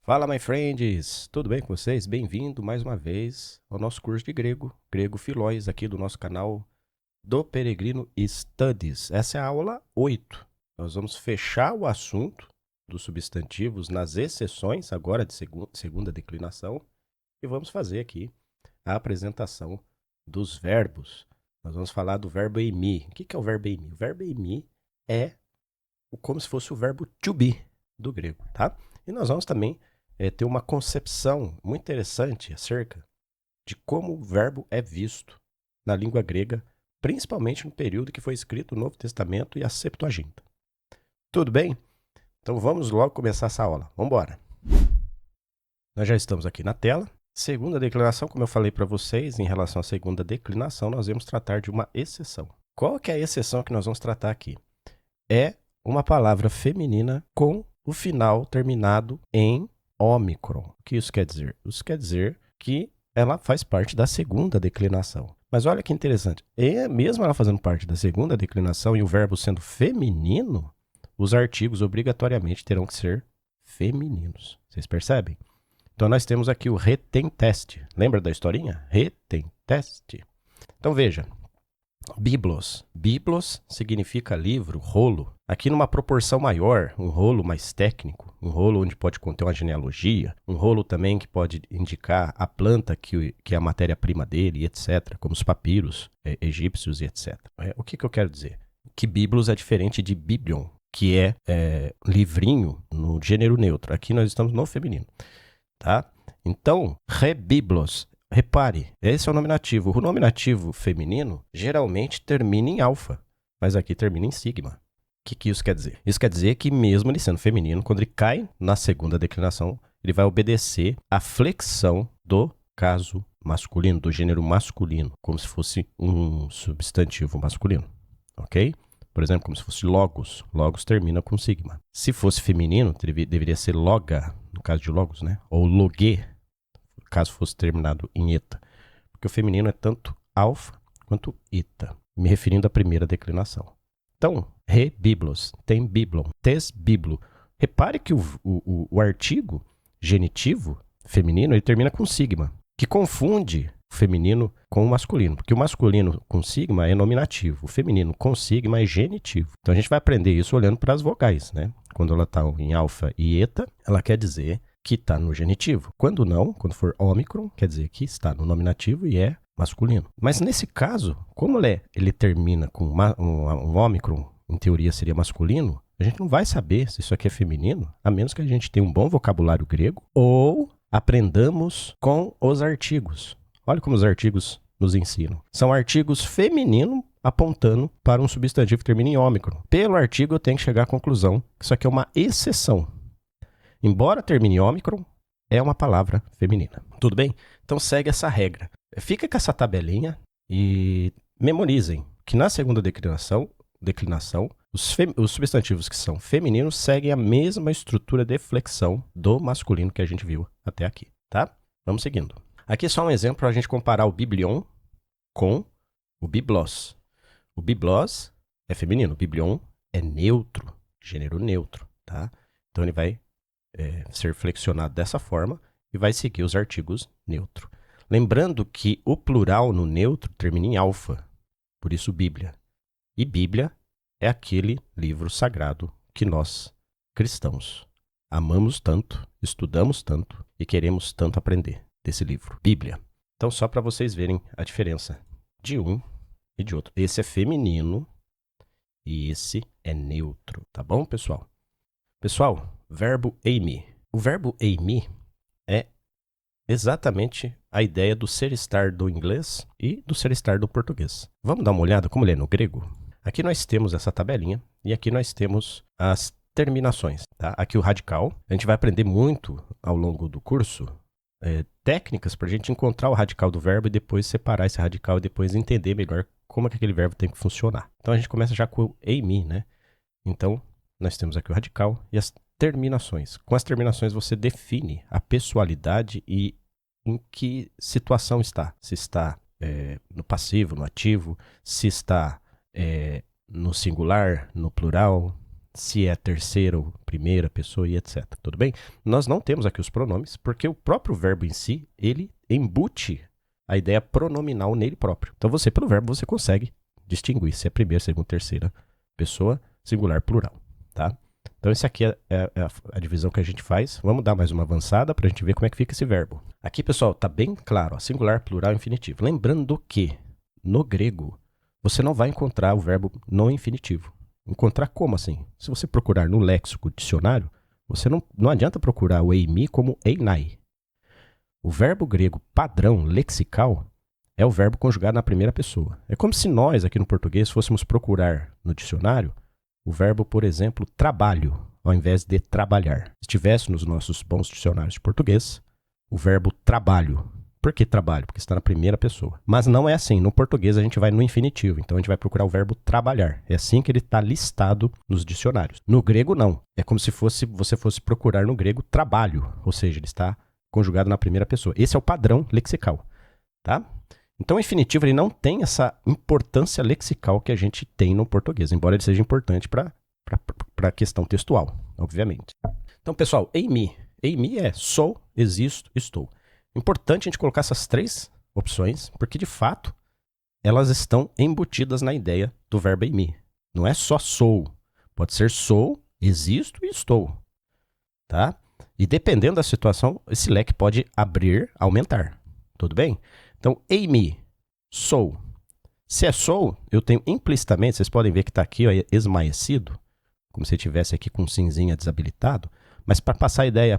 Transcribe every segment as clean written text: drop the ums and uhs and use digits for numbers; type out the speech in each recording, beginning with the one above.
Fala, my friends! Tudo bem com vocês? Bem-vindo mais uma vez ao nosso curso de grego, Grego Filóis, aqui do nosso canal do Peregrino Studies. Essa é a aula 8. Nós vamos fechar o assunto dos substantivos nas exceções, agora de segunda declinação, e vamos fazer aqui a apresentação dos verbos. Nós vamos falar do verbo eimi. O que é o verbo eimi? O verbo eimi é como se fosse o verbo to be do grego, tá? E nós vamos também ter uma concepção muito interessante acerca de como o verbo é visto na língua grega, principalmente no período que foi escrito o Novo Testamento e a Septuaginta. Tudo bem? Então vamos logo começar essa aula. Vamos embora. Nós já estamos aqui na tela. Segunda declinação, como eu falei para vocês, em relação à segunda declinação, nós vamos tratar de uma exceção. Qual que é a exceção que nós vamos tratar aqui? É uma palavra feminina com o final terminado em ômicron. O que isso quer dizer? Isso quer dizer que ela faz parte da segunda declinação. Mas olha que interessante, mesmo ela fazendo parte da segunda declinação e o verbo sendo feminino, os artigos obrigatoriamente terão que ser femininos. Vocês percebem? Então nós temos aqui o retenteste. Lembra da historinha? Retenteste. Então veja, biblos. Biblos significa livro, rolo. Aqui numa proporção maior, um rolo mais técnico, um rolo onde pode conter uma genealogia, um rolo também que pode indicar a planta que é a matéria-prima dele, etc., como os papiros egípcios e etc. O que eu quero dizer? Que biblos é diferente de biblion, que é livrinho no gênero neutro. Aqui nós estamos no feminino, tá? Então, rebiblos. Repare, esse é o nominativo. O nominativo feminino geralmente termina em alfa, mas aqui termina em sigma. O que isso quer dizer? Isso quer dizer que mesmo ele sendo feminino, quando ele cai na segunda declinação, ele vai obedecer à flexão do caso masculino, do gênero masculino, como se fosse um substantivo masculino, ok? Por exemplo, como se fosse logos. Logos termina com sigma. Se fosse feminino, deveria ser loga, no caso de logos, né? Ou logue, caso fosse terminado em eta. Porque o feminino é tanto alfa quanto eta, me referindo à primeira declinação. Então, rebiblos, tem biblon, tes biblo. Repare que o artigo genitivo feminino ele termina com sigma, que confunde o feminino com o masculino, porque o masculino com sigma é nominativo, o feminino com sigma é genitivo. Então a gente vai aprender isso olhando para as vogais, né? Quando ela está em alfa e eta, ela quer dizer que está no genitivo. Quando não, quando for ômicron, quer dizer que está no nominativo e é masculino. Mas nesse caso, como ele termina com um ômicron, em teoria seria masculino, a gente não vai saber se isso aqui é feminino, a menos que a gente tenha um bom vocabulário grego ou aprendamos com os artigos. Olha como os artigos nos ensinam. São artigos femininos apontando para um substantivo que termina em ômicron. Pelo artigo eu tenho que chegar à conclusão que isso aqui é uma exceção. Embora termine em ômicron, é uma palavra feminina. Tudo bem? Então segue essa regra. Fica com essa tabelinha e memorizem que na segunda declinação os substantivos que são femininos seguem a mesma estrutura de flexão do masculino que a gente viu até aqui, tá? Vamos seguindo. Aqui é só um exemplo para a gente comparar o biblion com o biblos. O biblos é feminino, o biblion é neutro, gênero neutro, tá? Então ele vai ser flexionado dessa forma e vai seguir os artigos neutro. Lembrando que o plural no neutro termina em alfa, por isso Bíblia. E Bíblia é aquele livro sagrado que nós, cristãos, amamos tanto, estudamos tanto e queremos tanto aprender desse livro, Bíblia. Então, só para vocês verem a diferença de um e de outro. Esse é feminino e esse é neutro, tá bom, pessoal? Pessoal, verbo eimi. O verbo eimi é exatamente a ideia do ser estar do inglês e do ser estar do português. Vamos dar uma olhada como ele é no grego? Aqui nós temos essa tabelinha e aqui nós temos as terminações, tá? Aqui o radical. A gente vai aprender muito ao longo do curso técnicas para a gente encontrar o radical do verbo e depois separar esse radical e depois entender melhor como é que aquele verbo tem que funcionar. Então a gente começa já com o eimi, né? Então nós temos aqui o radical e as terminações. Com as terminações você define a pessoalidade e em que situação está. Se está no passivo, no ativo, se está no singular, no plural, se é terceira ou primeira pessoa e etc. Tudo bem? Nós não temos aqui os pronomes, porque o próprio verbo em si, ele embute a ideia pronominal nele próprio. Então você, pelo verbo, você consegue distinguir se é primeira, segunda, terceira pessoa, singular, plural, tá? Então esse aqui é a divisão que a gente faz. Vamos dar mais uma avançada para a gente ver como é que fica esse verbo. Aqui, pessoal, tá bem claro, ó, singular, plural, infinitivo. Lembrando que no grego você não vai encontrar o verbo no infinitivo. Encontrar como assim? Se você procurar no léxico, dicionário, você não adianta procurar o eimi como einai. O verbo grego padrão lexical é o verbo conjugado na primeira pessoa. É como se nós, aqui no português, fôssemos procurar no dicionário o verbo, por exemplo, trabalho, ao invés de trabalhar. Se tivesse nos nossos bons dicionários de português, o verbo trabalho. Por que trabalho? Porque está na primeira pessoa. Mas não é assim. No português a gente vai no infinitivo. Então a gente vai procurar o verbo trabalhar. É assim que ele está listado nos dicionários. No grego, não. É como se você fosse procurar no grego trabalho. Ou seja, ele está conjugado na primeira pessoa. Esse é o padrão lexical. Tá? Então o infinitivo ele não tem essa importância lexical que a gente tem no português. Embora ele seja importante para a questão textual, obviamente. Então, pessoal, eimi. Eimi é sou, existo, estou. Importante a gente colocar essas três opções, porque de fato elas estão embutidas na ideia do verbo eimi. Não é só sou, pode ser sou, existo e estou, tá? E dependendo da situação, esse leque pode abrir, aumentar, tudo bem? Então, eimi, sou. Se é sou, eu tenho implicitamente, vocês podem ver que está aqui ó, esmaecido, como se eu estivesse aqui com um cinzinha desabilitado, mas para passar a ideia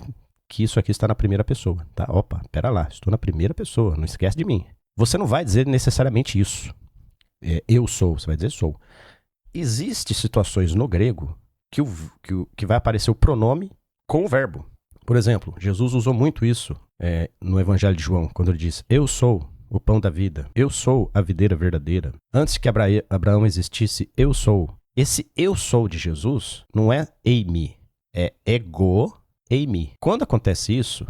que isso aqui está na primeira pessoa, tá? Opa, pera lá, estou na primeira pessoa, não esquece de mim. Você não vai dizer necessariamente isso. Eu sou, você vai dizer sou. Existem situações no grego que vai aparecer o pronome com o verbo. Por exemplo, Jesus usou muito isso no Evangelho de João, quando ele diz, eu sou o pão da vida, eu sou a videira verdadeira. Antes que Abraão existisse, eu sou. Esse eu sou de Jesus não é eimi, é ego eimi. Quando acontece isso,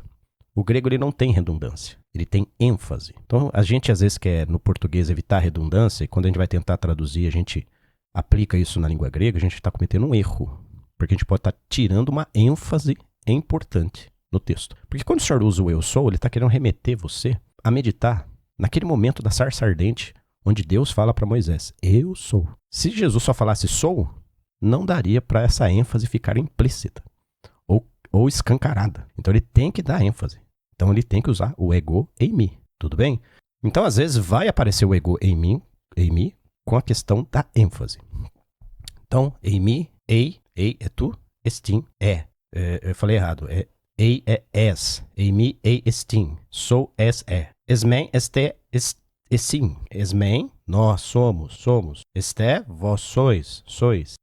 o grego ele não tem redundância, ele tem ênfase. Então, a gente às vezes quer, no português, evitar redundância, e quando a gente vai tentar traduzir, a gente aplica isso na língua grega, a gente está cometendo um erro, porque a gente pode estar tirando uma ênfase importante no texto. Porque quando o senhor usa o eu sou, ele está querendo remeter você a meditar naquele momento da sarça ardente, onde Deus fala para Moisés, eu sou. Se Jesus só falasse sou, não daria para essa ênfase ficar implícita ou escancarada. Então ele tem que dar ênfase. Então ele tem que usar o ego eimi, tudo bem? Então às vezes vai aparecer o ego eimi com a questão da ênfase. Então, eimi, ei é tu, estim eu falei errado, ei é es, eimi, ei, estim, sou, es, é. Esmen, este, essim, esmen, nós somos, esté, vós sois,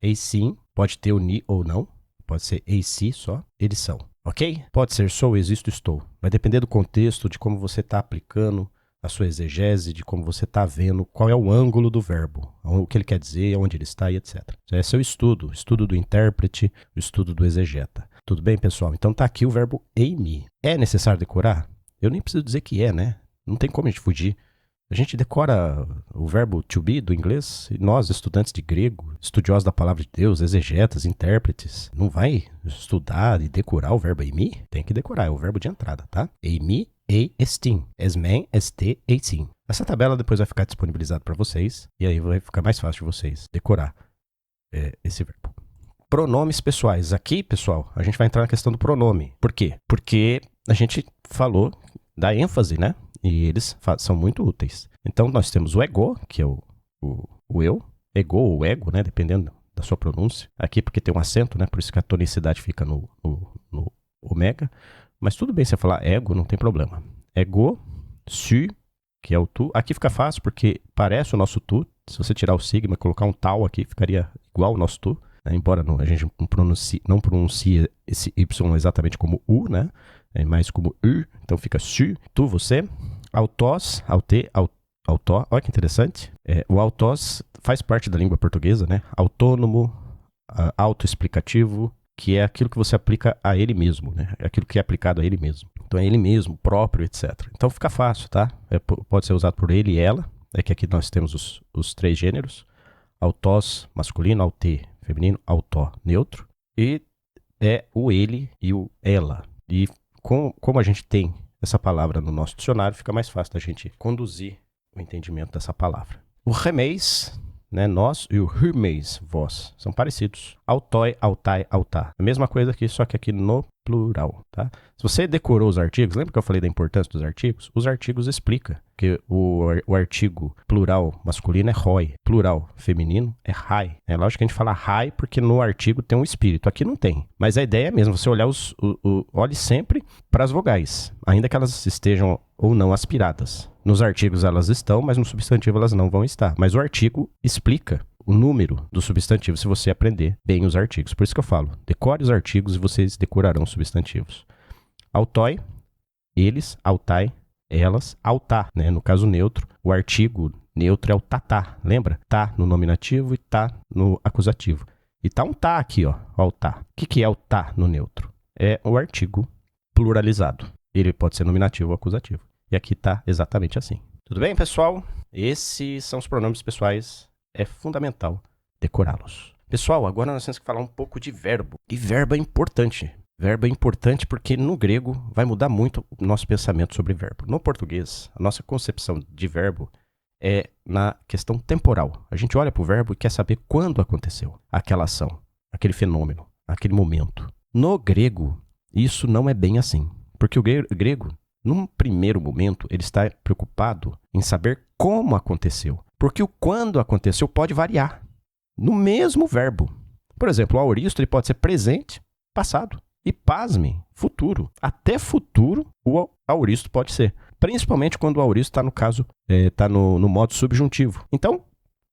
ei sim, pode ter o ni ou não. Pode ser ei si só, eles são, ok? Pode ser sou, existo, estou. Vai depender do contexto, de como você está aplicando a sua exegese, de como você está vendo, qual é o ângulo do verbo, o que ele quer dizer, onde ele está e etc. Esse é o estudo do intérprete, o estudo do exegeta. Tudo bem, pessoal? Então tá aqui o verbo eimi. É necessário decorar? Eu nem preciso dizer que é, né? Não tem como a gente fugir. A gente decora o verbo to be do inglês, e nós, estudantes de grego, estudiosos da palavra de Deus, exegetas, intérpretes, não vai estudar e decorar o verbo eimi? Tem que decorar, é o verbo de entrada, tá? Eimi, ei, estim, esmen, este, eitim. Essa tabela depois vai ficar disponibilizada para vocês, e aí vai ficar mais fácil de vocês decorar esse verbo. Pronomes pessoais. Aqui, pessoal, a gente vai entrar na questão do pronome. Por quê? Porque a gente falou da ênfase, né? E eles são muito úteis. Então, nós temos o ego, que é o eu. Ego ou ego, né? Dependendo da sua pronúncia. Aqui porque tem um acento, né? Por isso que a tonicidade fica no ômega. Mas tudo bem você falar ego, não tem problema. Ego, su, que é o tu. Aqui fica fácil porque parece o nosso tu. Se você tirar o sigma e colocar um tal aqui, ficaria igual ao nosso tu. Né? Embora a gente não pronuncie esse y exatamente como u, né? É mais como u, então fica su, tu, você. Autós, aute, autó, olha que interessante. O autós faz parte da língua portuguesa, né? Autônomo, autoexplicativo, que é aquilo que você aplica a ele mesmo, né? É aquilo que é aplicado a ele mesmo. Então é ele mesmo, próprio, etc. Então fica fácil, tá? Pode ser usado por ele e ela. É que aqui nós temos os três gêneros. Autós, masculino, aute, feminino, autó, neutro. E é o ele e o ela. E como a gente tem essa palavra no nosso dicionário, fica mais fácil da gente conduzir o entendimento dessa palavra. O remeis, né, nós, e o rümeis, vós, são parecidos. Autói, autai, autá. A mesma coisa aqui, só que aqui no plural, tá? Se você decorou os artigos, lembra que eu falei da importância dos artigos? Os artigos explicam que o artigo plural masculino é roi, plural feminino é rai. É lógico que a gente fala rai porque no artigo tem um espírito, aqui não tem. Mas a ideia é mesmo, você olhar olhe sempre para as vogais, ainda que elas estejam ou não aspiradas. Nos artigos elas estão, mas no substantivo elas não vão estar. Mas o artigo explica o número do substantivo se você aprender bem os artigos. Por isso que eu falo, decore os artigos e vocês decorarão os substantivos. Autói, eles, autai, elas, autá, né? No caso neutro, o artigo neutro é o tatá, lembra? Tá no nominativo e tá no acusativo. E tá um tá aqui, ó, o tá. O que é o tá no neutro? É o artigo pluralizado. Ele pode ser nominativo ou acusativo. E aqui tá exatamente assim. Tudo bem, pessoal? Esses são os pronomes pessoais. É fundamental decorá-los. Pessoal, agora nós temos que falar um pouco de verbo. E verbo é importante. Verbo é importante porque no grego vai mudar muito o nosso pensamento sobre verbo. No português, a nossa concepção de verbo é na questão temporal. A gente olha para o verbo e quer saber quando aconteceu aquela ação, aquele fenômeno, aquele momento. No grego, isso não é bem assim. Porque o grego, num primeiro momento, ele está preocupado em saber como aconteceu. Porque o quando aconteceu pode variar no mesmo verbo. Por exemplo, o aoristo ele pode ser presente, passado. E pasmem, futuro. Até futuro o aoristo pode ser. Principalmente quando o aoristo está no caso, está no modo subjuntivo. Então,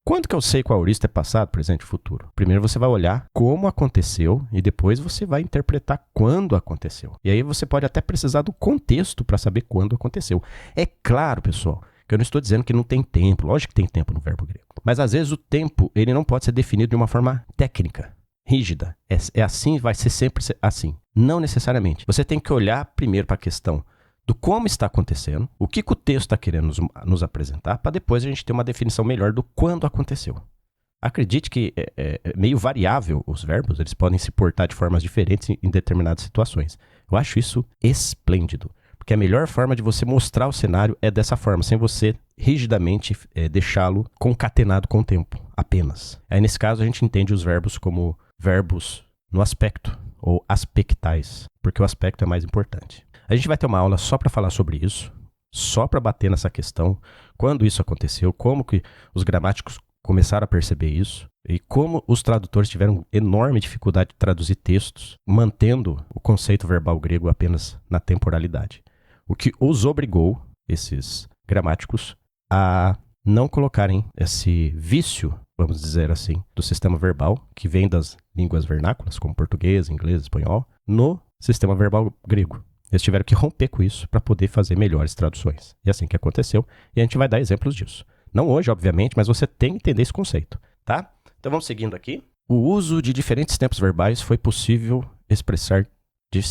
quando que eu sei que o aoristo é passado, presente e futuro? Primeiro você vai olhar como aconteceu e depois você vai interpretar quando aconteceu. E aí você pode até precisar do contexto para saber quando aconteceu. É claro, pessoal, que eu não estou dizendo que não tem tempo. Lógico que tem tempo no verbo grego. Mas às vezes o tempo ele não pode ser definido de uma forma técnica, rígida. É assim, vai ser sempre assim. Não necessariamente. Você tem que olhar primeiro para a questão do como está acontecendo, o que o texto está querendo nos apresentar, para depois a gente ter uma definição melhor do quando aconteceu. Acredite que é meio variável os verbos, eles podem se portar de formas diferentes em determinadas situações. Eu acho isso esplêndido, porque a melhor forma de você mostrar o cenário é dessa forma, sem você rigidamente deixá-lo concatenado com o tempo, apenas. Aí nesse caso a gente entende os verbos como verbos no aspecto, ou aspectais, porque o aspecto é mais importante. A gente vai ter uma aula só para falar sobre isso, só para bater nessa questão, quando isso aconteceu, como que os gramáticos começaram a perceber isso, e como os tradutores tiveram enorme dificuldade de traduzir textos, mantendo o conceito verbal grego apenas na temporalidade. O que os obrigou, esses gramáticos, a não colocarem esse vício, vamos dizer assim, do sistema verbal, que vem das línguas vernáculas, como português, inglês, espanhol, no sistema verbal grego. Eles tiveram que romper com isso para poder fazer melhores traduções. E assim que aconteceu, e a gente vai dar exemplos disso. Não hoje, obviamente, mas você tem que entender esse conceito, tá? Então vamos seguindo aqui. O uso de diferentes tempos verbais foi possível expressar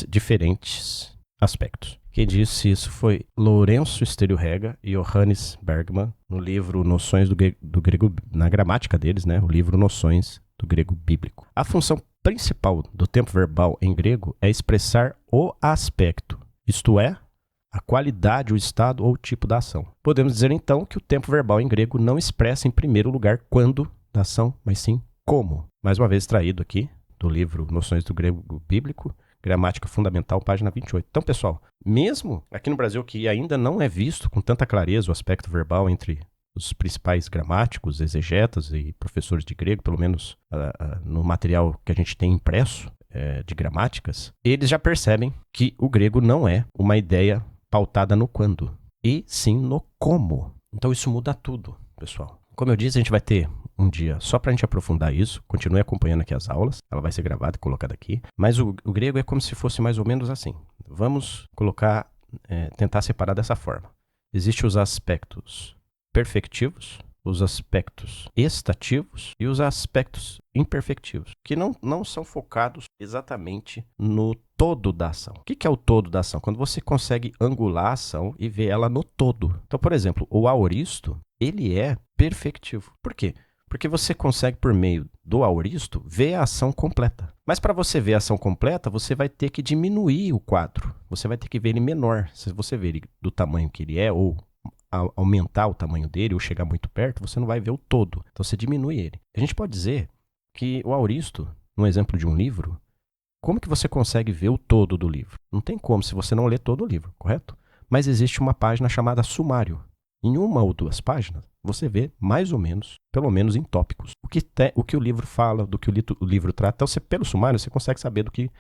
diferentes aspectos. Quem disse isso foi Lourenço Stereo-Rega e Johannes Bergman, no livro Noções do Grego, na gramática deles, né? O livro Noções do Grego Bíblico. A função principal do tempo verbal em grego é expressar o aspecto, isto é, a qualidade, o estado ou o tipo da ação. Podemos dizer então que o tempo verbal em grego não expressa em primeiro lugar quando da ação, mas sim como. Mais uma vez extraído aqui do livro Noções do Grego Bíblico, Gramática Fundamental, página 28. Então, pessoal, mesmo aqui no Brasil que ainda não é visto com tanta clareza o aspecto verbal entre os principais gramáticos, exegetas e professores de grego, pelo menos no material que a gente tem impresso de gramáticas, eles já percebem que o grego não é uma ideia pautada no quando, e sim no como. Então isso muda tudo, pessoal. Como eu disse, a gente vai ter um dia só para a gente aprofundar isso. Continue acompanhando aqui as aulas. Ela vai ser gravada e colocada aqui. Mas o grego é como se fosse mais ou menos assim. Vamos colocar, tentar separar dessa forma. Existem os aspectos perfectivos, os aspectos estativos e os aspectos imperfectivos, que não são focados exatamente no todo da ação. O que é o todo da ação? Quando você consegue angular a ação e ver ela no todo. Então, por exemplo, o aoristo, ele é perfectivo. Por quê? Porque você consegue, por meio do auristo, ver a ação completa. Mas para você ver a ação completa, você vai ter que diminuir o quadro. Você vai ter que ver ele menor. Se você ver ele do tamanho que ele é, ou aumentar o tamanho dele, ou chegar muito perto, você não vai ver o todo. Então você diminui ele. A gente pode dizer que o auristo, no exemplo de um livro, como que você consegue ver o todo do livro? Não tem como se você não ler todo o livro, correto? Mas existe uma página chamada sumário. Em uma ou duas páginas, você vê mais ou menos, pelo menos em tópicos, o que o livro fala, do que o livro trata. Então, pelo sumário, você consegue saber do que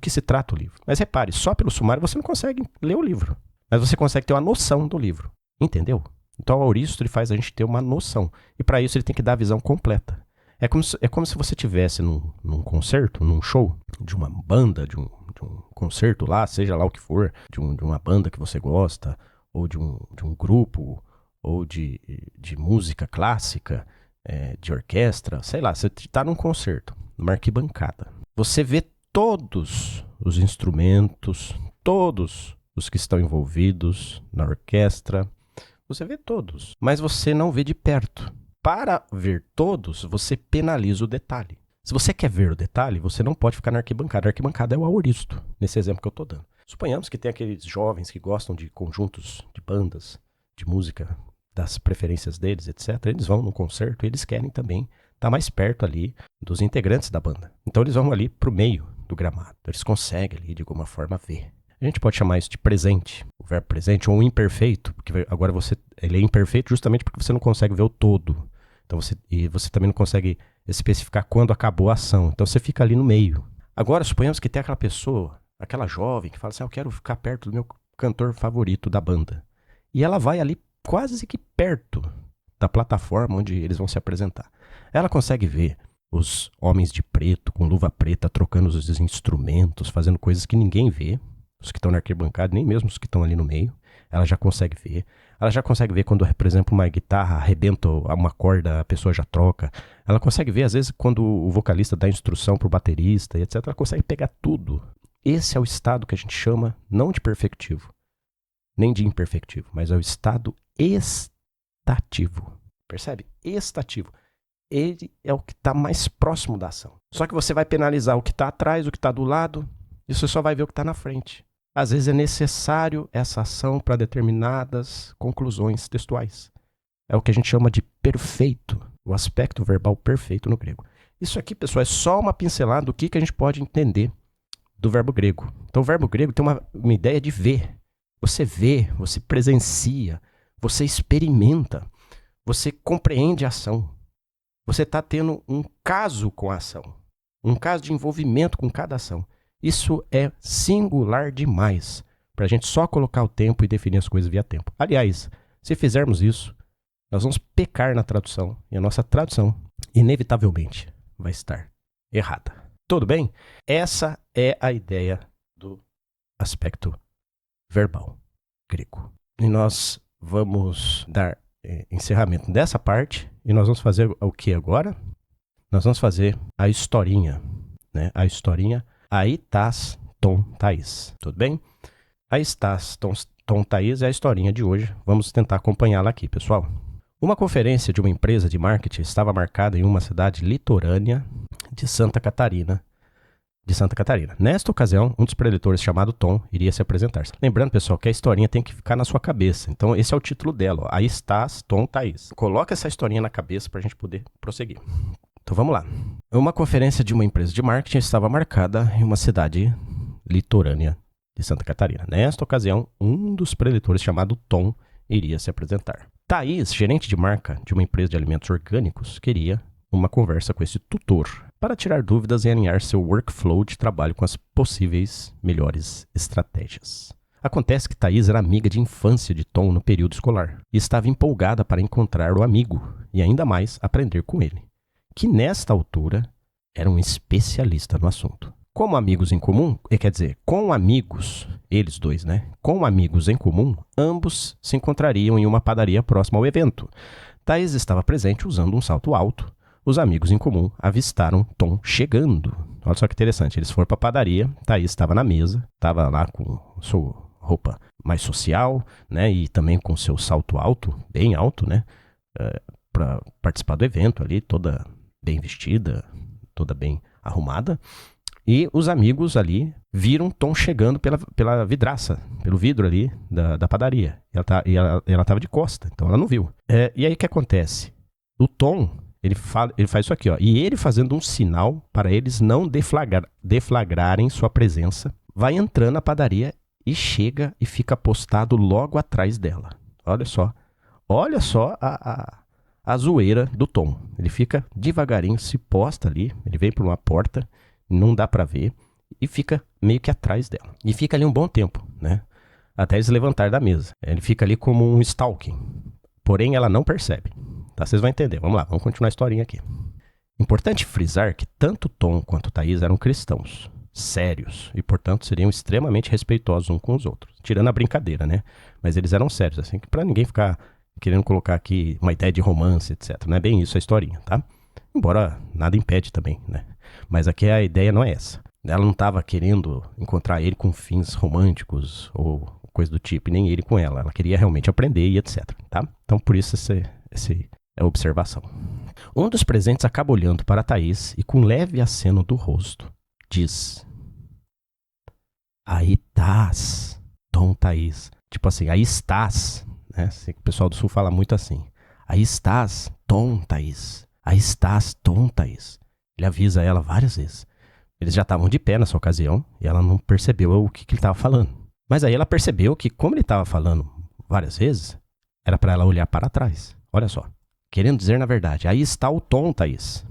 se trata o livro. Mas repare, só pelo sumário você não consegue ler o livro. Mas você consegue ter uma noção do livro. Entendeu? Então, o auristo ele faz a gente ter uma noção. E para isso, ele tem que dar a visão completa. É como se você estivesse num concerto, num show, de uma banda, de um concerto lá, seja lá o que for, de uma banda que você gosta, ou de um grupo, ou de música clássica, de orquestra, sei lá, você está num concerto, numa arquibancada. Você vê todos os instrumentos, todos os que estão envolvidos na orquestra, você vê todos, mas você não vê de perto. Para ver todos, você penaliza o detalhe. Se você quer ver o detalhe, você não pode ficar na arquibancada. A arquibancada é o auristo, nesse exemplo que eu estou dando. Suponhamos que tem aqueles jovens que gostam de conjuntos, de bandas, de música, das preferências deles, etc. Eles vão no concerto e eles querem também estar mais perto ali dos integrantes da banda. Então eles vão ali para o meio do gramado. Eles conseguem ali, de alguma forma, ver. A gente pode chamar isso de presente, o verbo presente, ou imperfeito, porque agora ele é imperfeito justamente porque você não consegue ver o todo. Então você também não consegue especificar quando acabou a ação. Então você fica ali no meio. Agora, suponhamos que tem aquela pessoa, aquela jovem, que fala assim, eu quero ficar perto do meu cantor favorito da banda. E ela vai ali quase que perto da plataforma onde eles vão se apresentar. Ela consegue ver os homens de preto, com luva preta, trocando os instrumentos, fazendo coisas que ninguém vê. Os que estão na arquibancada, nem mesmo os que estão ali no meio. Ela já consegue ver. Ela já consegue ver quando, por exemplo, uma guitarra arrebenta uma corda, a pessoa já troca. Ela consegue ver, às vezes, quando o vocalista dá instrução pro baterista, etc. Ela consegue pegar tudo. Esse é o estado que a gente chama, não de perfectivo, nem de imperfectivo, mas é o estado estativo. Percebe? Estativo. Ele é o que está mais próximo da ação. Só que você vai penalizar o que está atrás, o que está do lado, e você só vai ver o que está na frente. Às vezes é necessário essa ação para determinadas conclusões textuais. É o que a gente chama de perfeito, o aspecto verbal perfeito no grego. Isso aqui, pessoal, é só uma pincelada do que a gente pode entender do verbo grego. Então, o verbo grego tem uma ideia de ver. Você vê, você presencia, você experimenta, você compreende a ação. Você está tendo um caso com a ação, um caso de envolvimento com cada ação. Isso é singular demais para a gente só colocar o tempo e definir as coisas via tempo. Aliás, se fizermos isso, nós vamos pecar na tradução e a nossa tradução, inevitavelmente, vai estar errada. Tudo bem? Essa é a ideia do aspecto verbal grego. E nós vamos dar encerramento dessa parte e nós vamos fazer o que agora? Nós vamos fazer a historinha, né? A historinha Aí estás, Tom, Thaís. Tudo bem? Aí estás, Tom, Thaís é a historinha de hoje. Vamos tentar acompanhá-la aqui, pessoal. Uma conferência de uma empresa de marketing estava marcada em uma cidade litorânea de Santa Catarina. Nesta ocasião, um dos preletores chamado Tom iria se apresentar. Lembrando, pessoal, que a historinha tem que ficar na sua cabeça. Então, esse é o título dela. Ó. Aí estás, Tom, Thaís. Coloca essa historinha na cabeça para a gente poder prosseguir. Então vamos lá. Uma conferência de uma empresa de marketing estava marcada em uma cidade litorânea de Santa Catarina. Nesta ocasião, um dos preletores chamado Tom iria se apresentar. Thaís, gerente de marca de uma empresa de alimentos orgânicos, queria uma conversa com esse tutor para tirar dúvidas e alinhar seu workflow de trabalho com as possíveis melhores estratégias. Acontece que Thaís era amiga de infância de Tom no período escolar e estava empolgada para encontrar o amigo e ainda mais aprender com ele, que nesta altura era um especialista no assunto. Como amigos em comum, quer dizer, com amigos, eles dois, né? Com amigos em comum, ambos se encontrariam em uma padaria próxima ao evento. Thaís estava presente usando um salto alto. Os amigos em comum avistaram Tom chegando. Olha só que interessante, eles foram para a padaria, Thaís estava na mesa, estava lá com sua roupa mais social, né? E também com seu salto alto, bem alto, né? para participar do evento ali, toda bem vestida, toda bem arrumada. E os amigos ali viram Tom chegando pela vidraça, pelo vidro ali da padaria. Ela tava de costa, então ela não viu. E aí o que acontece? O Tom, ele faz isso aqui, ó. E ele fazendo um sinal para eles não deflagrarem sua presença, vai entrando na padaria e chega e fica postado logo atrás dela. Olha só. Olha só a zoeira do Tom. Ele fica devagarinho, se posta ali, ele vem por uma porta, não dá pra ver, e fica meio que atrás dela. E fica ali um bom tempo, né? Até eles levantar da mesa. Ele fica ali como um stalking. Porém, ela não percebe. Tá? Vocês vão entender. Vamos lá, vamos continuar a historinha aqui. Importante frisar que tanto Tom quanto Thaís eram cristãos, sérios, e portanto seriam extremamente respeitosos uns com os outros. Tirando a brincadeira, né? Mas eles eram sérios, assim, pra ninguém ficar querendo colocar aqui uma ideia de romance, etc. Não é bem isso a historinha, tá? Embora nada impede também, né? Mas aqui a ideia não é essa. Ela não estava querendo encontrar ele com fins românticos ou coisa do tipo, e nem ele com ela. Ela queria realmente aprender e etc, tá? Então por isso essa é a observação. Um dos presentes acaba olhando para Thaís e com leve aceno do rosto diz: aí estás, Tom Thaís. Tipo assim, aí estás, né? O pessoal do Sul fala muito assim. Aí estás, Tom Thaís. Aí estás, Tom Thaís. Ele avisa ela várias vezes. Eles já estavam de pé nessa ocasião e ela não percebeu o que ele estava falando. Mas aí ela percebeu que, como ele estava falando várias vezes, era para ela olhar para trás. Olha só. Querendo dizer, na verdade, aí está o Tom Thaís.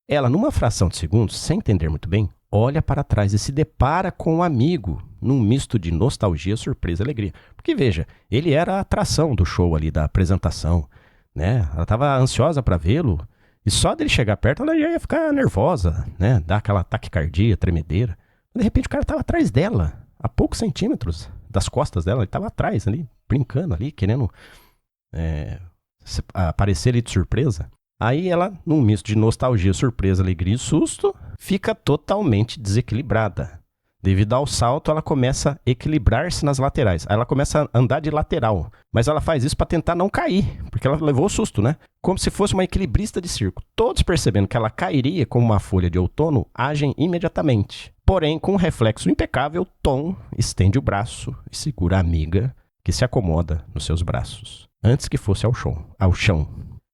Ela, numa fração de segundos, sem entender muito bem, olha para trás e se depara com um amigo num misto de nostalgia, surpresa e alegria. Porque, veja, ele era a atração do show ali, da apresentação, né? Ela estava ansiosa para vê-lo e só dele chegar perto ela já ia ficar nervosa, né? Dar aquela taquicardia, tremedeira. De repente o cara estava atrás dela, a poucos centímetros das costas dela. Ele estava atrás ali, brincando ali, querendo aparecer ali de surpresa. Aí ela, num misto de nostalgia, surpresa, alegria e susto, fica totalmente desequilibrada. Devido ao salto, ela começa a equilibrar-se nas laterais. Aí ela começa a andar de lateral. Mas ela faz isso para tentar não cair, porque ela levou o susto, né? Como se fosse uma equilibrista de circo. Todos percebendo que ela cairia como uma folha de outono, agem imediatamente. Porém, com um reflexo impecável, Tom estende o braço e segura a amiga, que se acomoda nos seus braços, antes que fosse ao chão.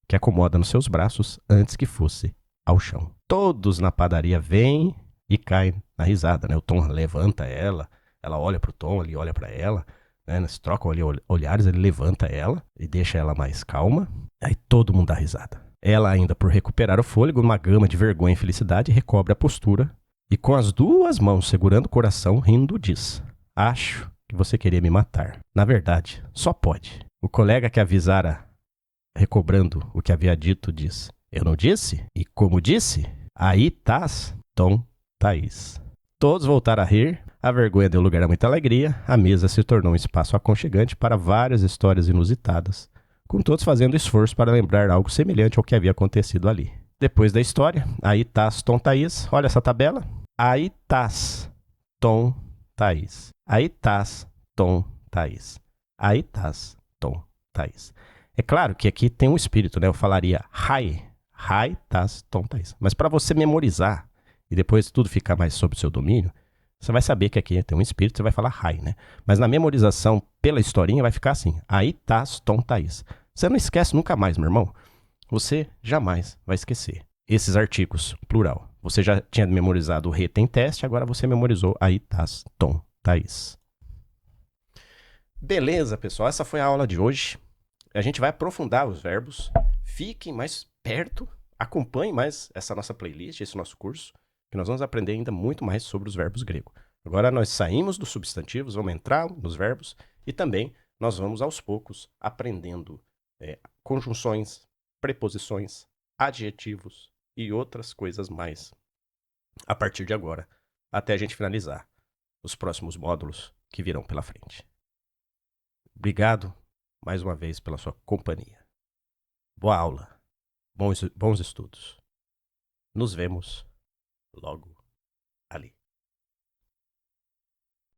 Que acomoda nos seus braços antes que fosse ao chão. Todos na padaria vêm e caem na risada, né? O Tom levanta ela olha pro Tom, ele olha para ela, né? Eles trocam ali olhares, ele levanta ela e deixa ela mais calma. Aí todo mundo dá risada. Ela, ainda por recuperar o fôlego, numa gama de vergonha e felicidade, recobre a postura e com as duas mãos segurando o coração, rindo, diz: acho que você queria me matar. Na verdade, só pode. O colega que avisara, recobrando o que havia dito, diz: eu não disse? E como disse? Aí estás, Tom Thaís. Todos voltaram a rir, a vergonha deu lugar a muita alegria, a mesa se tornou um espaço aconchegante para várias histórias inusitadas, com todos fazendo esforço para lembrar algo semelhante ao que havia acontecido ali. Depois da história, aí estás, Tom Thaís. Olha essa tabela. Aí estás, Tom Thaís. Aí estás, Tom Thaís. Aí estás, Tom Thaís. É claro que aqui tem um espírito, né? Eu falaria Hi, tas, Tom Thaís. Mas para você memorizar e depois tudo ficar mais sob o seu domínio, você vai saber que aqui tem um espírito, você vai falar Hi, né? Mas na memorização, pela historinha, vai ficar assim: aí tas, Tom Thaís. Você não esquece nunca mais, meu irmão. Você jamais vai esquecer esses artigos, plural. Você já tinha memorizado o re tem teste, agora você memorizou aí tas, Tom Thaís. Beleza, pessoal. Essa foi a aula de hoje. A gente vai aprofundar os verbos. Fiquem mais perto, acompanhem mais essa nossa playlist, esse nosso curso, que nós vamos aprender ainda muito mais sobre os verbos gregos. Agora nós saímos dos substantivos, vamos entrar nos verbos e também nós vamos aos poucos aprendendo conjunções, preposições, adjetivos e outras coisas mais a partir de agora, até a gente finalizar os próximos módulos que virão pela frente. Obrigado mais uma vez pela sua companhia. Boa aula, bons estudos. Nos vemos logo.